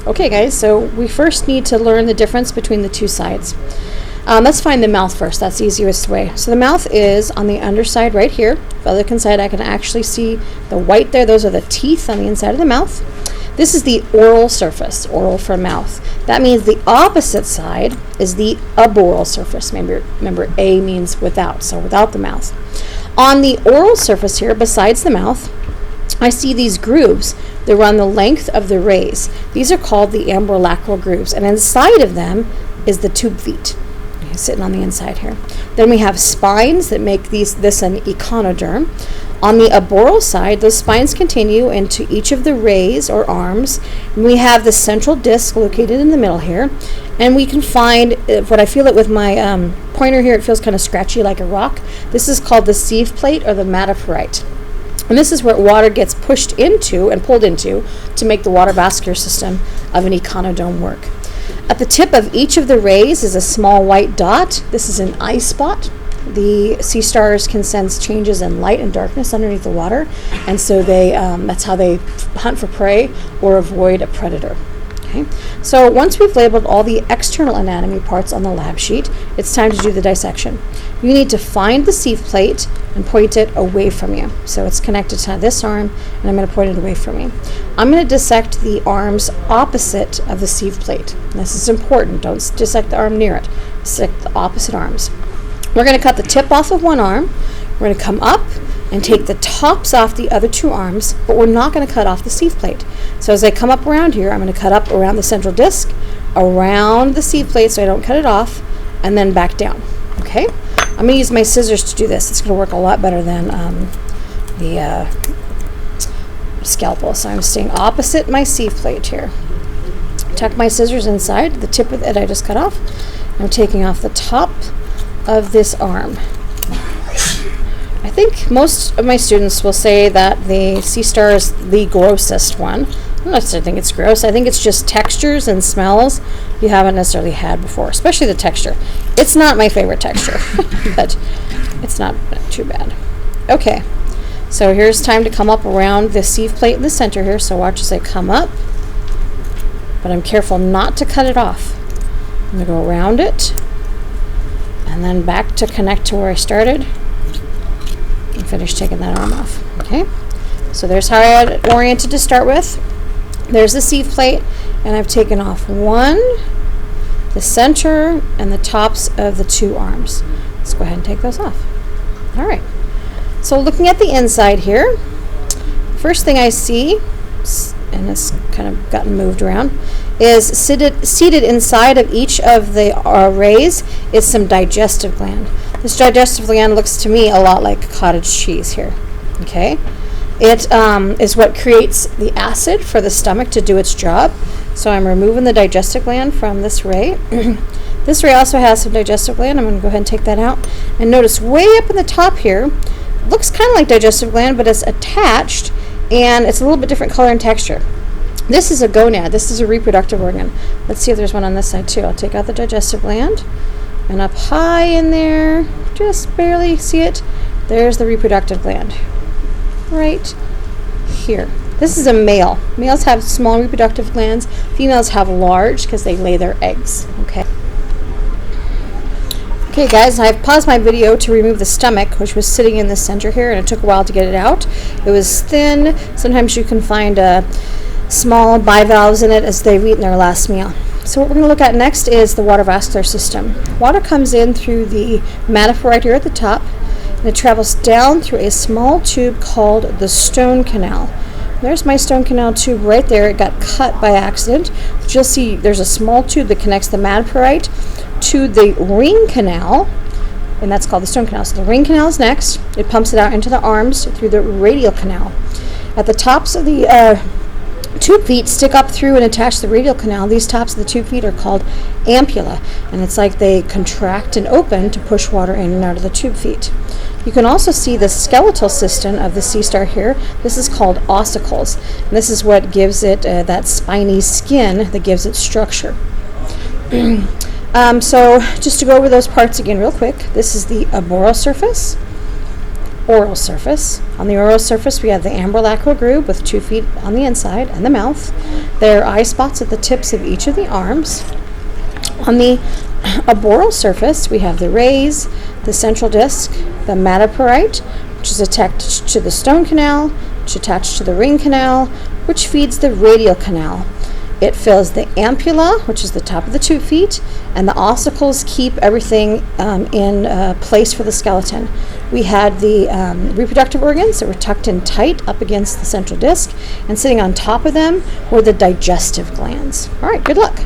Okay guys, so we first need to learn the difference between the two sides. Let's find the mouth first. That's the easiest way. So the mouth is on the underside right here. The other side I can actually see the white there. Those are the teeth on the inside of the mouth. This is the oral surface, oral for mouth. That means the opposite side is the aboral surface. Remember A means without, so without the mouth. On the oral surface here, besides the mouth, I see these grooves that run the length of the rays. These are called the ambulacral grooves, and inside of them is the tube feet, sitting on the inside here. Then we have spines that make this an echinoderm. On the aboral side, those spines continue into each of the rays or arms. And we have the central disc located in the middle here, and we can find what I feel it with my pointer here. It feels kind of scratchy like a rock. This is called the sieve plate or the metaphorite. And this is where water gets pushed into and pulled into to make the water vascular system of an echinoderm work. At the tip of each of the rays is a small white dot. This is an eye spot. The sea stars can sense changes in light and darkness underneath the water, and so that's how they hunt for prey or avoid a predator. Okay. So once we've labeled all the external anatomy parts on the lab sheet, it's time to do the dissection. You need to find the sieve plate and point it away from you. So it's connected to this arm, and I'm going to point it away from me. I'm going to dissect the arms opposite of the sieve plate. And this is important. Don't dissect the arm near it. Dissect the opposite arms. We're going to cut the tip off of one arm. We're going to come up and take the tops off the other two arms, but we're not going to cut off the sieve plate. So as I come up around here, I'm going to cut up around the central disc, around the sieve plate so I don't cut it off, and then back down. Okay? I'm going to use my scissors to do this. It's going to work a lot better than the scalpel. So I'm staying opposite my sieve plate here. Tuck my scissors inside the tip of it I just cut off. I'm taking off the top of this arm. I think most of my students will say that the sea star is the grossest one. I don't necessarily think it's gross. I think it's just textures and smells you haven't necessarily had before, especially the texture. It's not my favorite texture, but it's not too bad. Okay, so here's time to come up around the sieve plate in the center here. So watch as I come up, but I'm careful not to cut it off. I'm going to go around it and then back to connect to where I started. And finish taking that arm off. Okay, so there's how I had it oriented to start with. There's the sieve plate, and I've taken off one, the center, and the tops of the two arms. Let's go ahead and take those off. All right, so looking at the inside here, first thing I see, and it's kind of gotten moved around, is seated inside of each of the rays is some digestive gland. This digestive gland looks to me a lot like cottage cheese here. Okay, it is what creates the acid for the stomach to do its job. So I'm removing the digestive gland from this ray. This ray also has some digestive gland. I'm going to go ahead and take that out. And notice way up in the top here, looks kind of like digestive gland, but it's attached, and it's a little bit different color and texture. This is a gonad. This is a reproductive organ. Let's see if there's one on this side too. I'll take out the digestive gland, and up high in there, just barely see it, there's the reproductive gland. Right here. This is a male. Males have small reproductive glands. Females have large because they lay their eggs. Okay. Okay guys, I've paused my video to remove the stomach, which was sitting in the center here, and it took a while to get it out. It was thin. Sometimes you can find small bivalves in it as they've eaten their last meal. So what we're going to look at next is the water vascular system. Water comes in through the metaphorite here at the top, and it travels down through a small tube called the stone canal. There's my stone canal tube right there. It got cut by accident. But you'll see there's a small tube that connects the metaphorite to the ring canal, and that's called the stone canal. So the ring canal is next. It pumps it out into the arms through the radial canal. At the tops of the tube feet stick up through and attach to the radial canal. These tops of the tube feet are called ampulla, and it's like they contract and open to push water in and out of the tube feet. You can also see the skeletal system of the sea star here. This is called ossicles, and this is what gives it that spiny skin that gives it structure. So just to go over those parts again real quick, this is the aboral surface. oral surface. On the oral surface, we have the amberlacral groove with 2 feet on the inside and the mouth. There are eye spots at the tips of each of the arms. On the aboral surface, we have the rays, the central disc, the metaporite, which is attached to the stone canal, which is attached to the ring canal, which feeds the radial canal. It fills the ampulla, which is the top of the 2 feet, and the ossicles keep everything in place for the skeleton. We had the reproductive organs that were tucked in tight up against the central disc, and sitting on top of them were the digestive glands. All right, good luck.